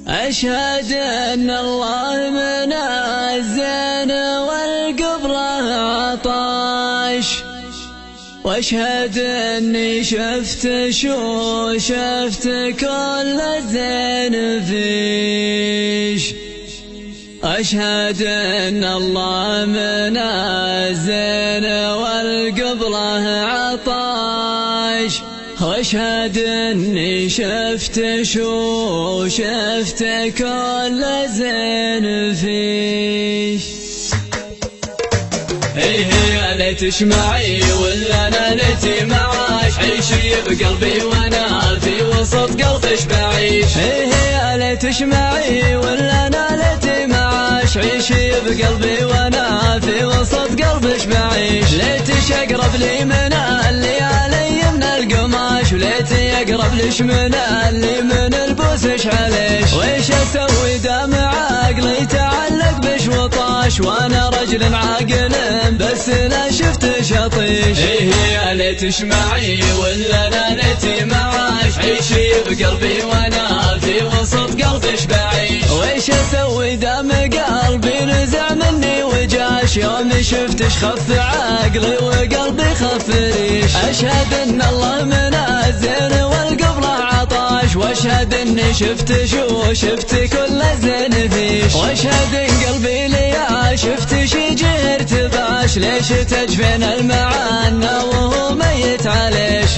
أشهد أن الله منزل والقبلة عطاش، واشهد اني شفت كل الزين فيش. أشهد أن الله منزل والقبلة عطاش، واشهد اني شفت كل زين فيش. يا ليت تسمعي ولا انا ليتي معاش، عيشي بقلبي وانا في وسط قلبش بعيش. يا ليت تسمعي ولا انا ليتي معاش، عيشي بقلبي وانا في وسط قلبش بعيش. ليتش اقرب لي من الليالي من القماش، وليتي يقرب ليش من اللي من البوسش عليش. ويش اسوي دمع عقلي تعلق بش وطاش، وانا رجل عاقل بس لا شفت شطيش. يا ليت تسمعي ولا انا ليتي معاش، عيشي بقلبي وانا في وسط قلبش بعيش. ويش اسوي دم قلبي نزع مني وجاش، يوم شفتش خف عقلي وقلبي خف ريش. اشهد ان الله منزل والقبلة عطاش، واشهد اني شفت كل زين فيش. واشهد ان قلبي ليا شفت شي جهر تباش، ليش تجفين المعنى وهو ميت عليش.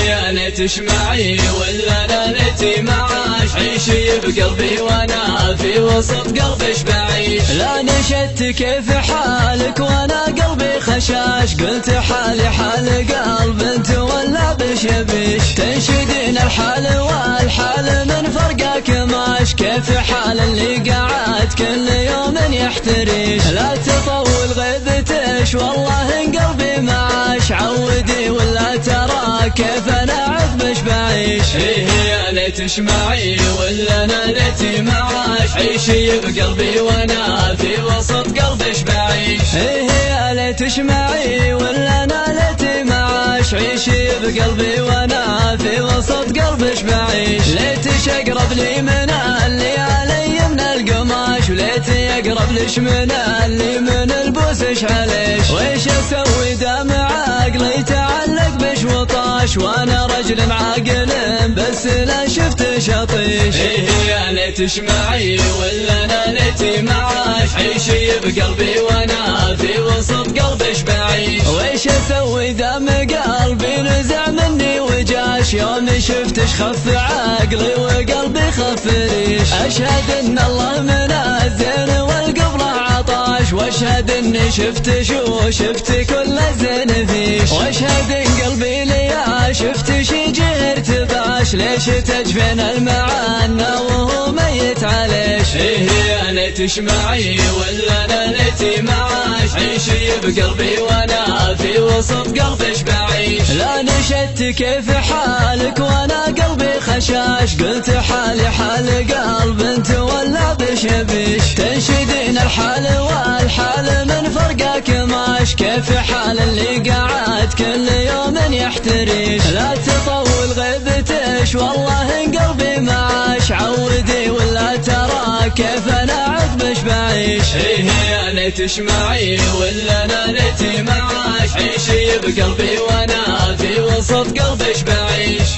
يا ليت تسمعي ولا انا ليتي معاش، عيشي بقلبي وانا في وسط قلبش بعيش. لا نشدت كيف حالك وانا قلبي خشاش، قلت حالي حال قلب انت ولا بشبيش. تنشدين الحال والحال من فرقك ماش، كيف حال اللي قاعد كل يوم يحتريش. لا تطول غيبتش والله ان قلبي معاش، عودي ولا ترى كيف انا عذبش بعيش. يا ليت تسمعي ولا انا ليتي معاش، عيشي بقلبي وانا في وسط قلبش بعيش. يا ليت تسمعي ولا انا ليتي معاش، عيشي بقلبي وانا في وسط قلبش بعيش. ليتش اقرب لي من الليالي من القماش، وليتي يقرب ليش من اللي من البوسش عليش. ويش اسوي دمع عقلي تعلق بش وطاش، وانا رجل عاقل بس لا شفت شطيش. يا ليت تسمعي ولا انا ليتي معاش، عيشي بقلبي وانا في وسط قلبش بعيش. ويش اسوي دم قلبي نزع مني وجاش، يوم شفتش خف عقلي وقلبي خف ريش. اشهد ان الله منزل والقبلة عطاش، واشهد اني شفت كل زين فيش. واشهد ان قلبي ليا شفت شي جهر تباش، ليش تجفين المعنى وهو ميت عليش. يا ليت تسمعي ولا انا ليتي معاش، عيشي بقلبي وانا في وسط قلبش بعيش. لا نشدت كيف حالك وانا قلبي خشاش، قلت حالي حال قلب انت ولا بشبيش. تنشدين الحال والحال من فرقك ماش، كيف حال اللي قاعد كل يوم يحتريش. لا تطول غيبتش والله ان قلبي معاش، عودي ولا ترى كيف انا عذبش بعيش. يا ليت تسمعي ولا انا ليتي معاش، عيشي بقلبي وانا في وسط قلبش بعيش.